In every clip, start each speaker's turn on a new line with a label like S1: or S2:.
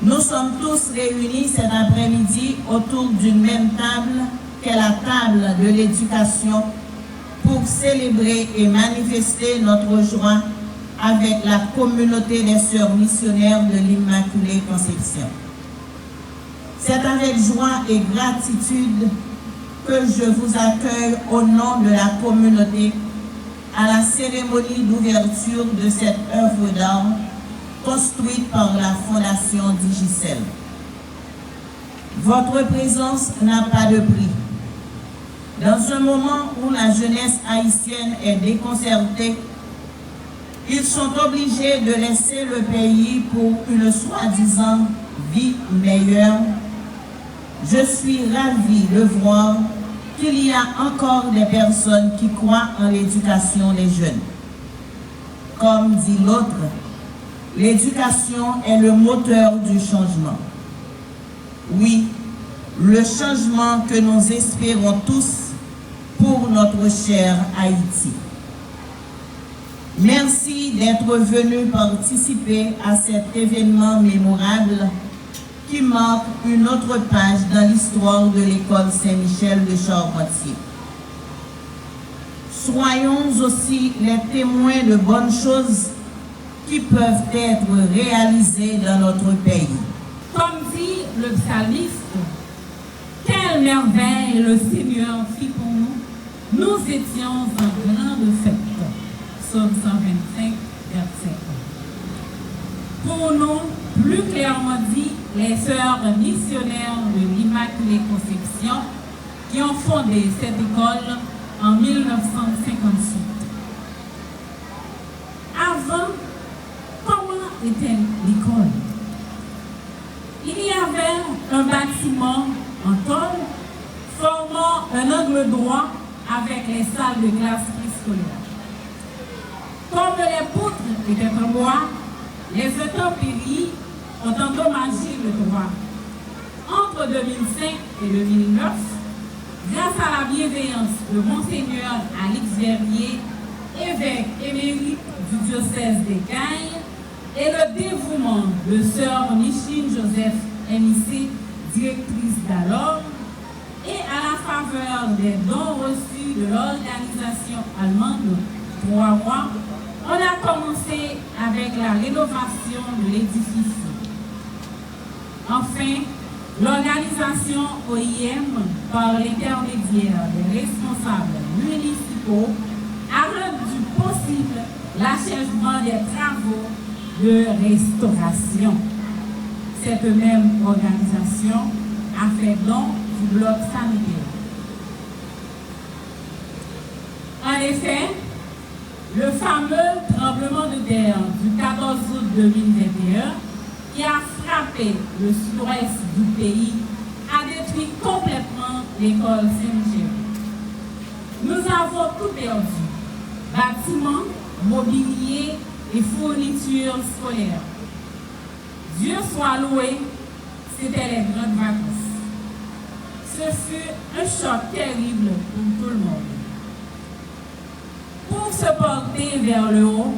S1: Nous sommes tous réunis cet après-midi autour d'une même table qu'est la table de l'éducation pour célébrer et manifester notre joie avec la communauté des sœurs missionnaires de l'Immaculée Conception. C'est avec joie et gratitude que je vous accueille au nom de la communauté à la cérémonie d'ouverture de cette œuvre d'art construite par la Fondation Digicel. Votre présence n'a pas de prix. Dans un moment où la jeunesse haïtienne est déconcertée, ils sont obligés de laisser le pays pour une soi-disant vie meilleure. Je suis ravie de voir qu'il y a encore des personnes qui croient en l'éducation des jeunes. Comme dit l'autre, l'éducation est le moteur du changement. Oui, le changement que nous espérons tous pour notre cher Haïti. Merci d'être venu participer à cet événement mémorable qui marque une autre page dans l'histoire de l'école Saint-Michel de Charpentier. Soyons aussi les témoins de bonnes choses qui peuvent être réalisées dans notre pays.
S2: Comme dit le psalmiste, quelle merveille le Seigneur fit pour nous. Nous étions en grande fête. Psaume 125, verset 1. Pour nous, plus clairement dit, les sœurs missionnaires de l'Immaculée Conception qui ont fondé cette école en 1958. Avant, comment était l'école? Il y avait un bâtiment en tôle formant un angle droit avec les salles de classe préscolaire. Comme les poutres étaient en bois, les intempéries ont endommagé le toit. Entre 2005 et 2009, grâce à la bienveillance de Monseigneur Alix Verrier, évêque émérite du diocèse des Cayes, et le dévouement de sœur Micheline Joseph MIC, directrice d'alors, et à la faveur des dons reçus de l'organisation allemande 3 mois, on a commencé avec la rénovation de l'édifice. Enfin, l'organisation OIM, par l'intermédiaire des responsables municipaux, a rendu possible l'achèvement des travaux de restauration. Cette même organisation a fait don du bloc sanitaire. En effet, le fameux tremblement de terre du 14 août 2021 qui a frappé le sud-ouest du pays a détruit complètement l'école Saint-Michel. Nous avons tout perdu, bâtiments, mobilier et fournitures scolaires. Dieu soit loué, c'était les grandes vacances. Ce fut un choc terrible pour tout le monde. Pour se porter vers le haut,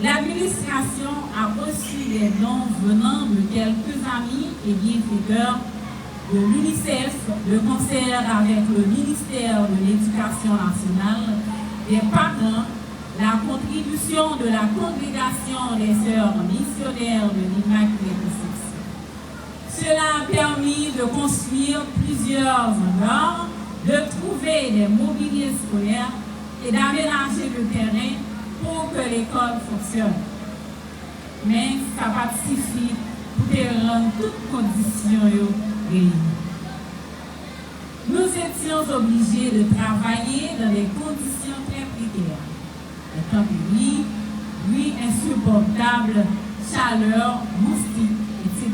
S2: l'administration a reçu des dons venant de quelques amis et bienfaiteurs de l'UNICEF, de concert avec le ministère de l'Éducation nationale, des parents, la contribution de la congrégation des sœurs missionnaires de l'Immaculée Conception. Cela a permis de construire plusieurs hangars, de trouver des mobiliers scolaires et d'aménager le terrain pour que l'école fonctionne. Mais ça va suffire pour rendre toutes conditions réunies. Nous étions obligés de travailler dans des conditions très précaires. Intempéries, pluie insupportable, chaleur, moustiques, etc.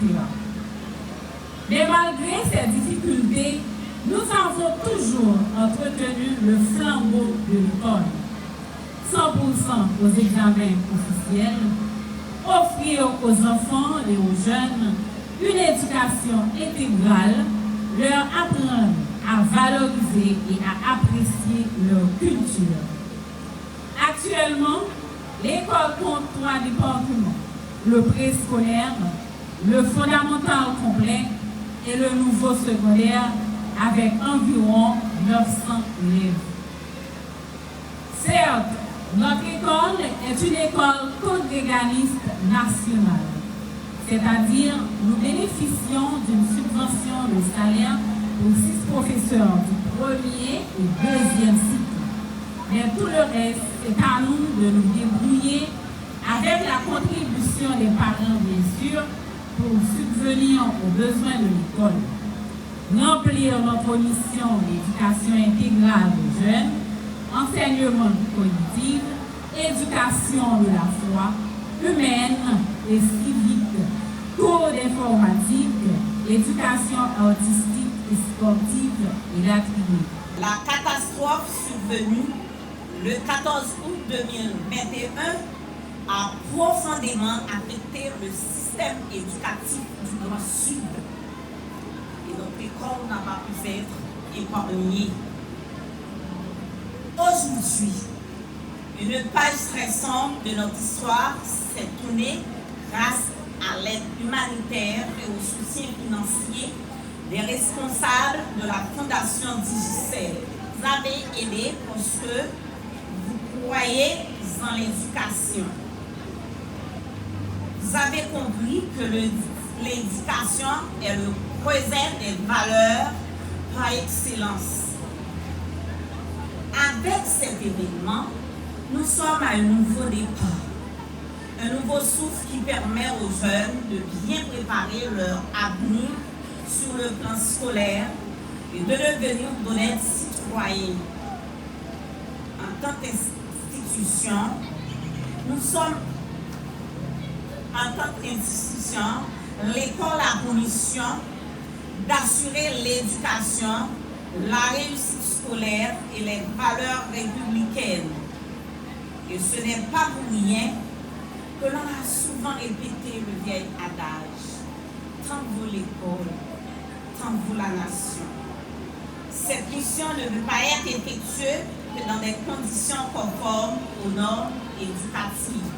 S2: Mais malgré ces difficultés, nous avons toujours entretenu le flambeau de l'école. 100% aux examens officiels, offrir aux enfants et aux jeunes une éducation intégrale, leur apprendre à valoriser et à apprécier leur culture. Actuellement, l'école compte 3 départements, le préscolaire, le fondamental complet et le nouveau secondaire avec environ 900 élèves. Certes, notre école est une école congréganiste nationale, c'est-à-dire nous bénéficions d'une subvention de salaire pour 6 professeurs du premier et deuxième cycle. Mais tout le reste, c'est à nous de nous débrouiller avec la contribution des parents, bien sûr, pour subvenir aux besoins de l'école. Remplir notre mission d'éducation intégrale des jeunes, enseignement cognitif, éducation de la foi, humaine et civique, cours d'informatique, éducation artistique et sportive et gratuite.
S3: La catastrophe survenue le 14 août 2021 a profondément affecté le système éducatif du Grand Sud. Et notre école n'a pas pu être épargnée. Aujourd'hui, une page très sombre de notre histoire s'est tournée grâce à l'aide humanitaire et au soutien financier des responsables de la Fondation Digicel. Vous avez aidé parce que vous croyez en l'éducation. Vous avez compris que l'éducation est le creuset des valeurs par excellence. Avec cet événement, nous sommes à un nouveau départ, un nouveau souffle qui permet aux jeunes de bien préparer leur avenir sur le plan scolaire et de devenir d'honnêtes citoyens. En tant qu'institution, nous sommes, en tant qu'institution, l'école a pour mission d'assurer l'éducation, la réussite scolaire et les valeurs républicaines. Et ce n'est pas pour rien que l'on a souvent répété le vieil adage: tant vaut l'école, tant vaut la nation. Cette mission ne peut pas être effectuée que dans des conditions conformes aux normes éducatives.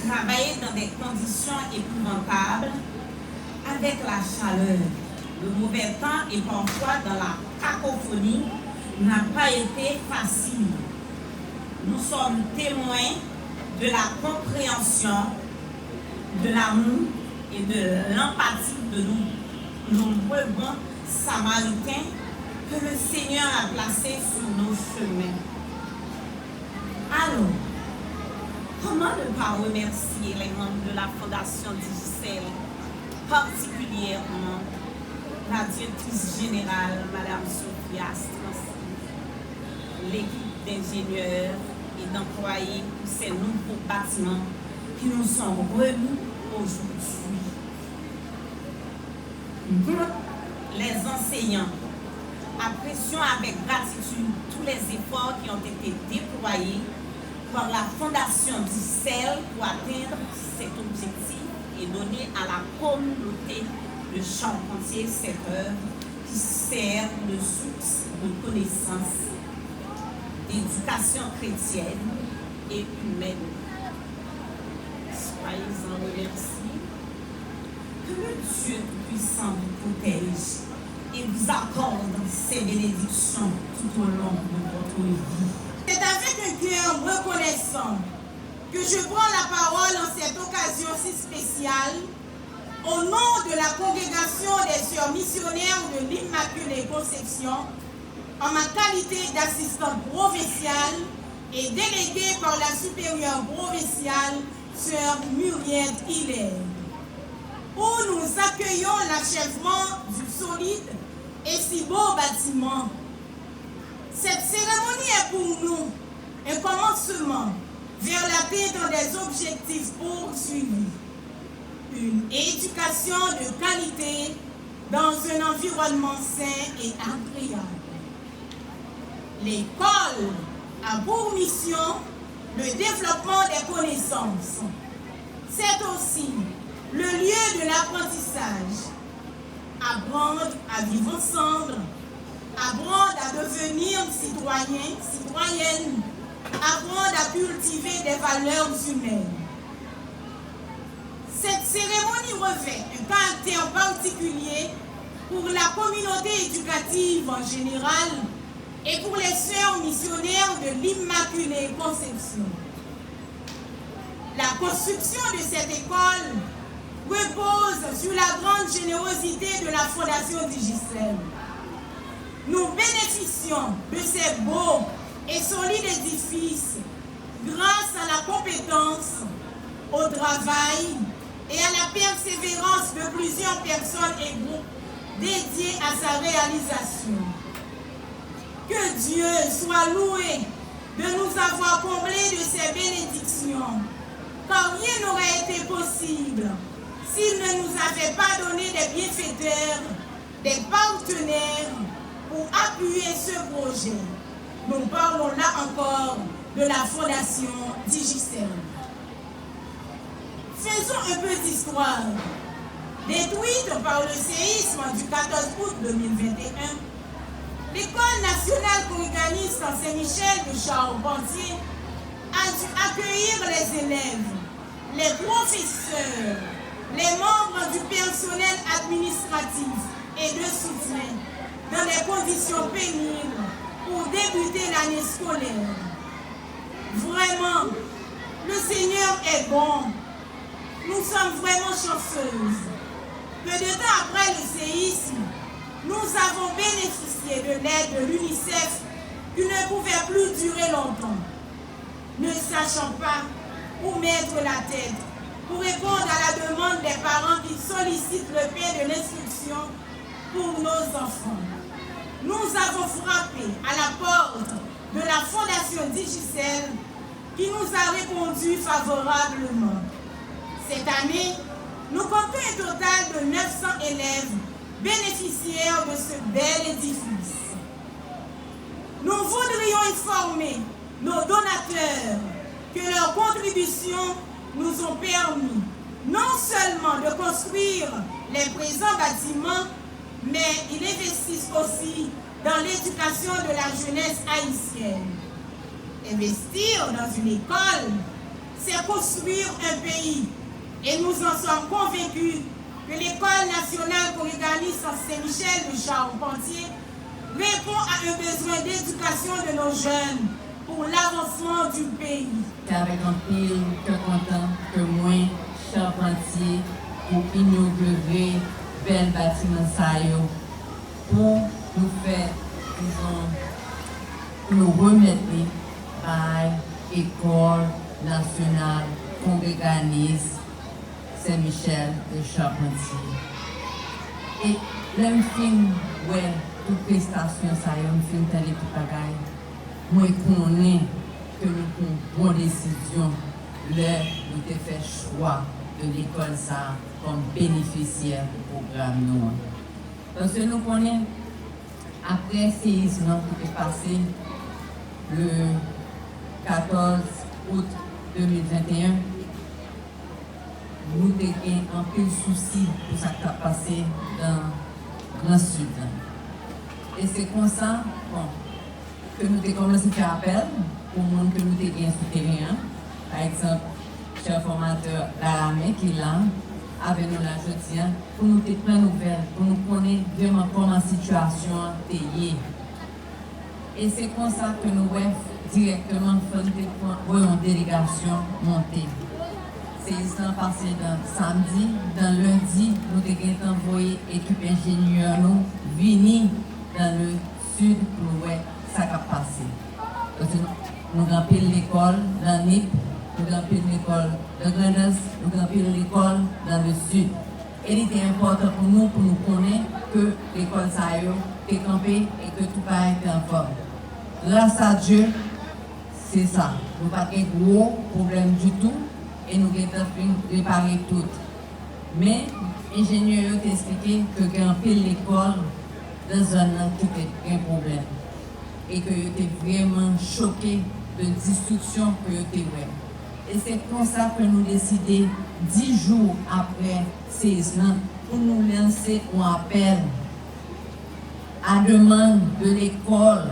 S3: Travailler dans des conditions épouvantables, avec la chaleur, le mauvais temps et parfois dans la cacophonie, n'a pas été facile. Nous sommes témoins de la compréhension, de l'amour et de l'empathie de nos nombreux bons samaritains que le Seigneur a placés sur nos chemins. Alors, comment ne pas remercier les membres de la Fondation Digicel, particulièrement la directrice générale, Mme Sophia Strassi, l'équipe d'ingénieurs et d'employés pour ces nouveaux bâtiments qui nous sont remis aujourd'hui. Les enseignants, apprécions avec gratitude tous les efforts qui ont été déployés par la Fondation Digicel pour atteindre cet objectif et donner à la communauté de Charpentier cette œuvre qui sert de source de connaissances, d'éducation chrétienne et humaine. Soyez-en remerciés. Que le Dieu Tout-Puissant vous protège et vous accorde ses bénédictions tout au long de votre vie.
S4: C'est avec un cœur reconnaissant que je prends la parole en cette occasion si spéciale au nom de la congrégation des sœurs missionnaires de l'Immaculée Conception, en ma qualité d'assistante provinciale et déléguée par la supérieure provinciale, sœur Muriel Hilaire, où nous accueillons l'achèvement du solide et si beau bâtiment. Cette cérémonie est pour nous un commencement vers l'atteinte des objectifs poursuivis. Une éducation de qualité dans un environnement sain et agréable. L'école a pour mission le développement des connaissances. C'est aussi le lieu de l'apprentissage. Apprendre à vivre ensemble, apprendre à devenir citoyen, citoyenne, apprendre à cultiver des valeurs humaines. revêt un caractère particulier pour la communauté éducative en général et pour les sœurs missionnaires de l'Immaculée Conception. La construction de cette école repose sur la grande générosité de la Fondation Digicel. Nous bénéficions de ces beaux et solides édifices grâce à la compétence, au travail et à la persévérance de plusieurs personnes et groupes dédiés à sa réalisation. Que Dieu soit loué de nous avoir comblés de ses bénédictions, car rien n'aurait été possible s'il ne nous avait pas donné des bienfaiteurs, des partenaires pour appuyer ce projet. Nous parlons là encore de la Fondation Digicel. Faisons un peu d'histoire. Détruite par le séisme du 14 août 2021, l'École nationale corriganiste Saint-Michel de Charpentier a dû accueillir les élèves, les professeurs, les membres du personnel administratif et de soutien dans des conditions pénibles pour débuter l'année scolaire. Vraiment, le Seigneur est bon. Nous sommes vraiment chanceuses. Peu de temps après le séisme, nous avons bénéficié de l'aide de l'UNICEF qui ne pouvait plus durer longtemps. Ne sachant pas où mettre la tête pour répondre à la demande des parents qui sollicitent le pain de l'instruction pour nos enfants, nous avons frappé à la porte de la Fondation Digicel qui nous a répondu favorablement. Cette année, nous comptons un total de 900 élèves bénéficiaires de ce bel édifice. Nous voudrions informer nos donateurs que leurs contributions nous ont permis non seulement de construire les présents bâtiments, mais ils investissent aussi dans l'éducation de la jeunesse haïtienne. Investir dans une école, c'est construire un pays. Et nous en sommes convaincus que l'École nationale corriganiste Saint-Michel de Charpentier répond à un besoin d'éducation de nos jeunes pour l'avancement du pays.
S5: C'est avec un pile que content que moi, Charpentier, pour inaugurer bel bâtiment pour nous faire, disons, nous remettre à l'École nationale congréganiste Saint-Michel de Charpentier. Et l'enfin, ouais, toute prestation, ça y est, un film télé tout bagaille. Moi, je connais que nous avons une bonne décision, nous avons fait choix de l'école ça comme bénéficiaire du programme nous. Parce que nous connaissons, après le séisme qui est passé le 14 août 2021, nous avons un peu de soucis pour ce qui a passé dans le sud. Et c'est comme ça que nous avons commencé à faire appel pour les gens que nous avons gagné sur le terrain. Par exemple, le chef formateur d'Aramé qui est là, avec nous la jeudi, pour nous prendre des nouvelles, pour nous connaître vraiment comment la situation est. Et c'est comme ça que nous avons directement fait une délégation montée. C'est ça passé dans samedi, dans lundi, nous avons envoyé l'équipe ingénieur nous venir dans le sud pour voir ce qui a passé. Parce que nous avons pris l'école dans NIP, nous avons pris l'école de Grenos, nous avons pris l'école dans le sud. Et il était important pour nous connaître que l'école est campée et que tout va être en forme. Grâce à Dieu, c'est ça. Nous n'avons pas de gros problème du tout. Et nous avons réparé tout. Mais l'ingénieur a expliqué que quand on fait l'école, dans un zone qui était un problème. Et que était vraiment choqué de destruction que était ouais. Et c'est comme ça que nous décidons 10 jours après ces ans pour nous lancer un appel à demande de l'école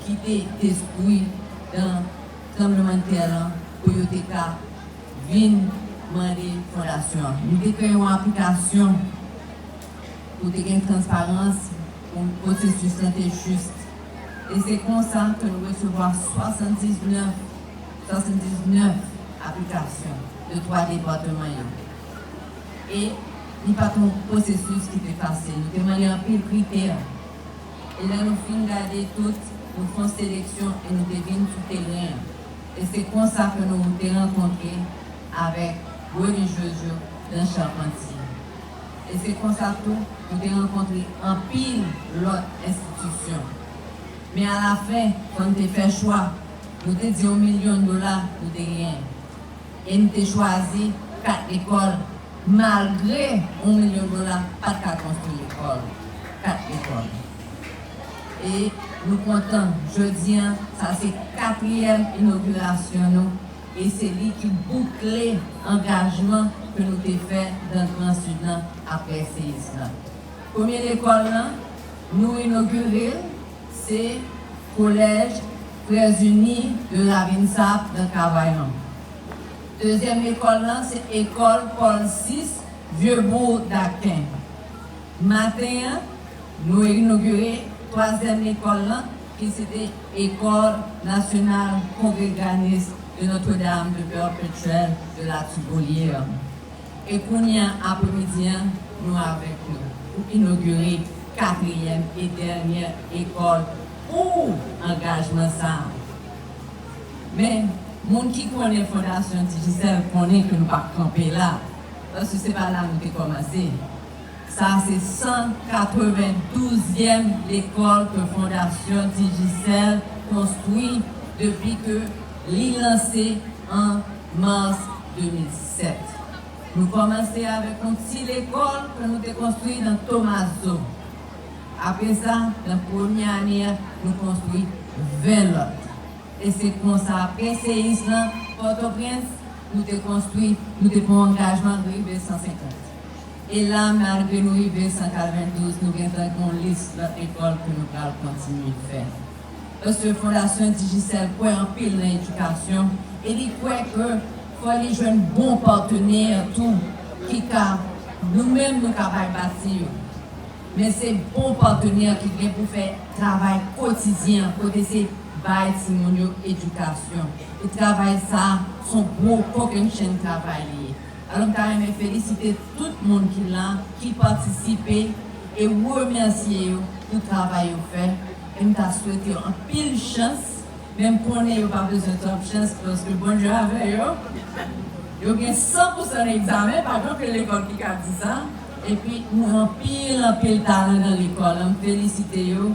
S5: qui était détruite dans le tremblement de terre pour venir demandé fondation. Nous avons créé une application pour avoir une transparence, pour un processus juste. Et c'est comme ça que nous recevons 79 applications de 3 départements. Et il n'y a pas un processus qui est facile. Nous demandons un peu de critères. Et là, nous finissons de regarder toutes, nous faisons sélection et nous devenons sur le terrain. Et c'est comme ça que nous avons rencontré avec religieux dans Charpentier. Et c'est comme ça que nous avons rencontré en pile l'autre institution. Mais à la fin, quand nous avons fait le choix, nous avons dit $1 million, nous n'avons rien. Et nous avons choisi 4 écoles, malgré $1 million, pas de construire l'école. 4 écoles. Et nous comptons, jeudi, ça c'est 4e inauguration, et c'est lui qui boucle l'engagement que nous avons fait dans le Grand Sud après le séisme. Première école, nous inaugurons, c'est le Collège Frères Unis de la Vinsap de Cavaillon. Deuxième école, c'est l'école Paul VI, Vieux-Bourg d'Aquin. Matin, nous inaugurons 3e école, qui c'était l'École nationale congréganiste de Notre-Dame de Perpétuel de la Tubolière. Et qu'on y a après-midi, nous avec nous, pour inaugurer 4e et dernière école pour engagement ça. Mais, les gens qui connaissent la Fondation Digicel connaissent que nous ne pouvons pas camper là, parce que ce n'est pas là que nous avons commencé. Ça, c'est 192e l'école que Fondation Digicel construit depuis que l'île lancée en mars 2007. Nous commençons avec une petite école que nous avons construite dans Thomaso. Après ça, dans la première année, nous construisons 20 autres. Et c'est comme ça, après séisme, Port-au-Prince, nous avons construit, nous avons un engagement de 150. Et là, malgré nous arriver 192, nous avons une liste d'écoles que nous allons continuer de faire. Parce que la Fondation Digicel croit en pile dans l'éducation et il croit qu'il faut aller jouer un bon partenaire, tout, qui nous-mêmes nous capables de bâtir. Mais c'est bon partenaire qui vient pour faire travail quotidien, pour essayer de bâtir l'éducation. Et travail ça, son gros aucune chaîne de travail. Alors, je vais féliciter tout le monde qui est là, qui participe et remercier pour le travail fait. Et je souhaite un pile de chance, même pour nous, pas besoin de chance parce que bon Dieu avec eux. Ils ont 100% d'examen, par contre, l'école qui a dit ça. Et puis, nous avons pile talent dans l'école. Je félicite eux.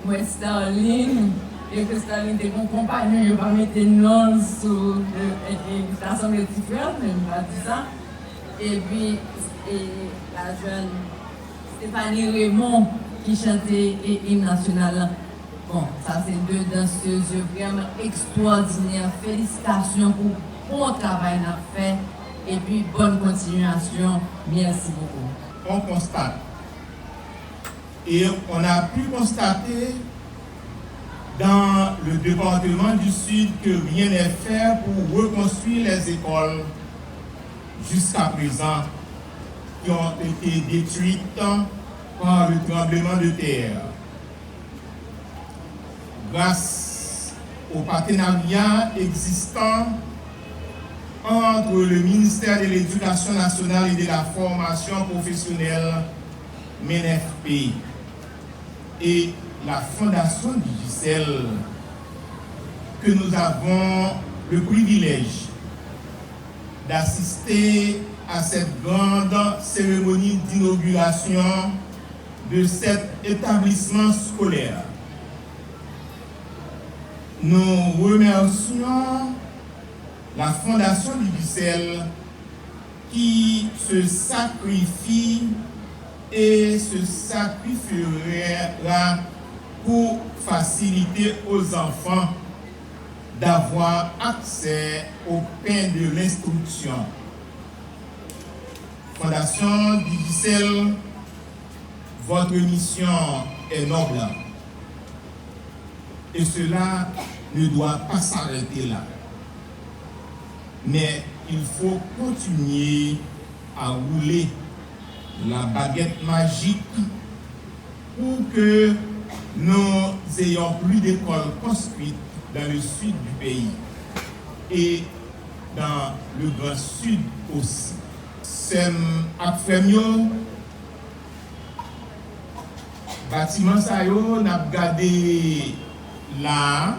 S5: Moi, Starline, et que Starline est mon compagnon, je ne vais pas mettre nom sur l'assemblée de petits frères, mais je ne vais pas dire ça. Et puis, la jeune Stéphanie Raymond qui chantait l'hymne national. Bon, ça c'est 2 danseuses vraiment extraordinaires. Félicitations pour le bon travail qu'on a fait. Et puis, bonne continuation. Merci beaucoup.
S6: On constate. Et on a pu constater dans le département du Sud que rien n'est fait pour reconstruire les écoles jusqu'à présent qui ont été détruites par le tremblement de terre. Grâce au partenariat existant entre le ministère de l'Éducation nationale et de la formation professionnelle, MENEFP, et la Fondation Digicel, que nous avons le privilège d'assister à cette grande cérémonie d'inauguration de cet établissement scolaire. Nous remercions la Fondation Digicel qui se sacrifie et se sacrifiera pour faciliter aux enfants d'avoir accès au pain de l'instruction. Fondation Digicel, votre mission est noble et cela ne doit pas s'arrêter là. Mais il faut continuer à rouler la baguette magique pour que nous ayons plus d'écoles construites dans le sud du pays et dans le grand sud aussi. C'est actuellement bâtiment ça yo n'a gardé la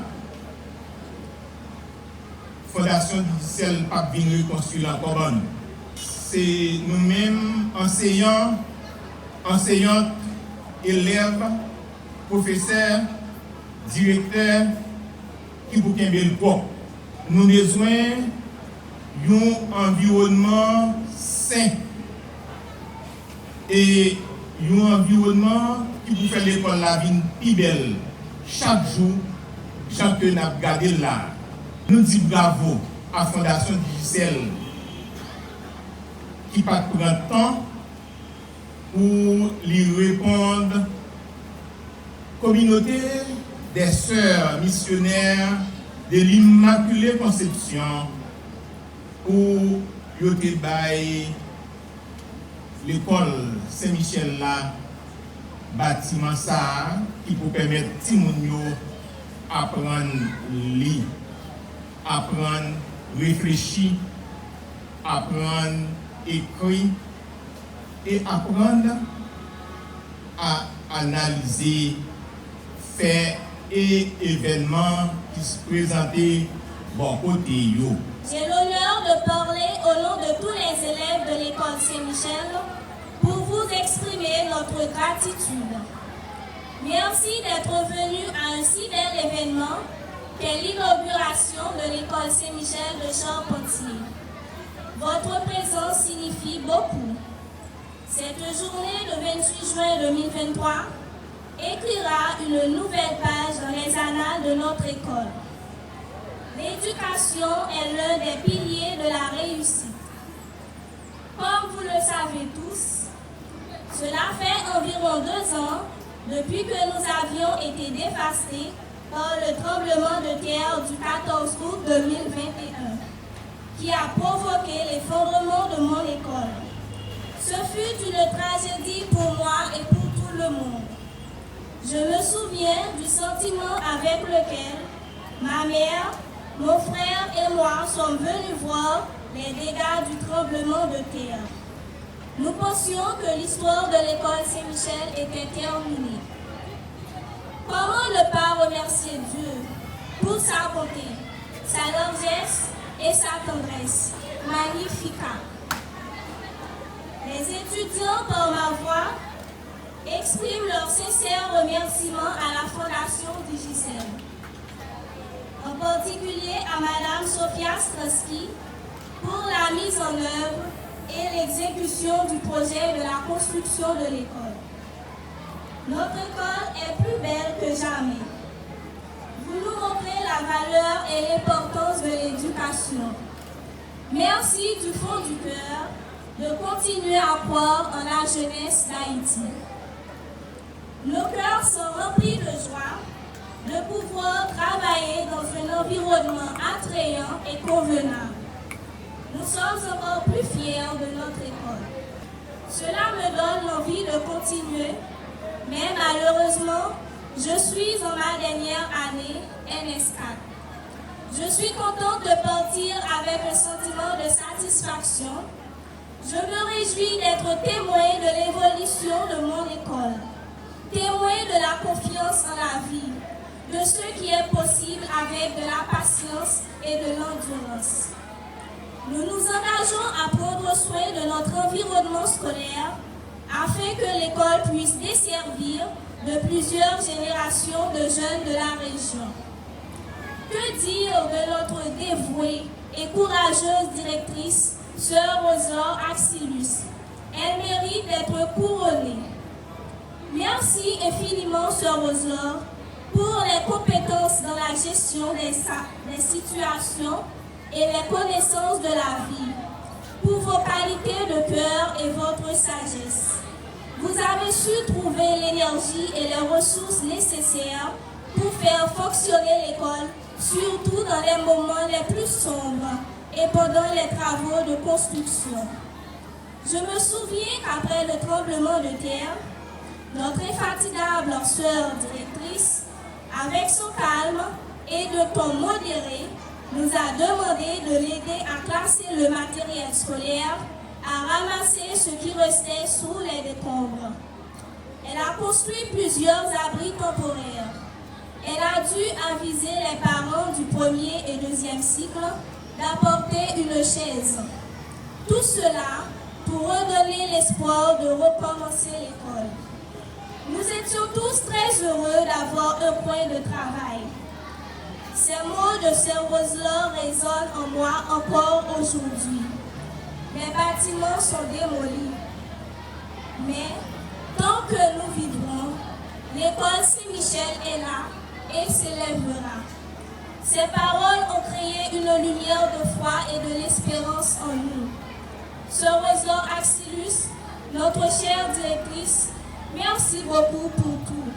S6: fondation digitale pas bien reconstruire encore bonne. C'est nous-mêmes enseignants, enseignantes, élèves, professeurs, directeurs qui pour qu'un bel propre. Nous avons besoin d'un environnement sain et un environnement qui vous fait l'école la vie plus belle chaque jour, chaque que nous avons gardé là. Nous disons bravo à la Fondation Digicel qui pas prendre temps pour lui répondre. Communauté des sœurs missionnaires de l'Immaculée Conception pour l'école Saint-Michel là, bâtiment ça qui peut permettre à Timounio apprendre lire, apprendre réfléchir, apprendre écrire et apprendre à analyser faits et événements qui se présentaient bon côté yo.
S7: J'ai l'honneur de parler au nom de tous les élèves de l'école Saint-Michel pour vous exprimer notre gratitude. Merci d'être venus à un si bel événement qu'est l'inauguration de l'école Saint-Michel de Charpentier. Votre présence signifie beaucoup. Cette journée de 28 juin 2023 écrira une nouvelle page dans les annales de notre école. L'éducation est l'un des piliers de la réussite. Comme vous le savez tous, cela fait environ 2 ans depuis que nous avions été dévastés par le tremblement de terre du 14 août 2021, qui a provoqué l'effondrement de mon école. Ce fut une tragédie pour moi et pour tout le monde. Je me souviens du sentiment avec lequel ma mère, mon frère et moi sommes venus voir les dégâts du tremblement de terre. Nous pensions que l'histoire de l'école Saint-Michel était terminée. Comment ne pas remercier Dieu pour sa bonté, sa largesse et sa tendresse magnifica. Les étudiants, par ma voix, expriment leur sincère remerciement à la Fondation Digicel, en particulier à Madame Sophia Stransky pour la mise en œuvre et l'exécution du projet de la construction de l'école. Notre école est plus belle que jamais. Vous nous montrez la valeur et l'importance de l'éducation. Merci du fond du cœur de continuer à croire en la jeunesse d'Haïti. Nos cœurs sont remplis de joie de pouvoir travailler dans un environnement attrayant et convenable. Nous sommes encore plus fiers de notre école. Cela me donne l'envie de continuer, mais malheureusement, je suis en ma dernière année NS4. Je suis contente de partir avec un sentiment de satisfaction. Je me réjouis d'être témoin de l'évolution de mon école, témoin de la confiance en la vie, de ce qui est possible avec de la patience et de l'endurance. Nous nous engageons à prendre soin de notre environnement scolaire afin que l'école puisse desservir de plusieurs générations de jeunes de la région. Que dire de notre dévouée et courageuse directrice, Sœur Rosa Axilus? Elle mérite d'être couronnée. Merci infiniment, Sœur Rosa, pour les compétences dans la gestion des situations et les connaissances de la vie, pour vos qualités de cœur et votre sagesse. Vous avez su trouver l'énergie et les ressources nécessaires pour faire fonctionner l'école, surtout dans les moments les plus sombres et pendant les travaux de construction. Je me souviens qu'après le tremblement de terre, notre infatigable sœur directrice, avec son calme et de ton modéré, nous a demandé de l'aider à classer le matériel scolaire, à ramasser ce qui restait sous les décombres. Elle a construit plusieurs abris temporaires. Elle a dû aviser les parents du premier et deuxième cycle d'apporter une chaise. Tout cela pour redonner l'espoir de recommencer l'école. Nous étions tous très heureux d'avoir un point de travail. Ces mots de Sœur Roselaure résonnent en moi encore aujourd'hui. Les bâtiments sont démolis. Mais tant que nous vivrons, l'école Saint-Michel est là et s'élèvera. Ces paroles ont créé une lumière de foi et de l'espérance en nous. Sœur Roselaure Axilus, notre chère directrice, merci beaucoup pour tout.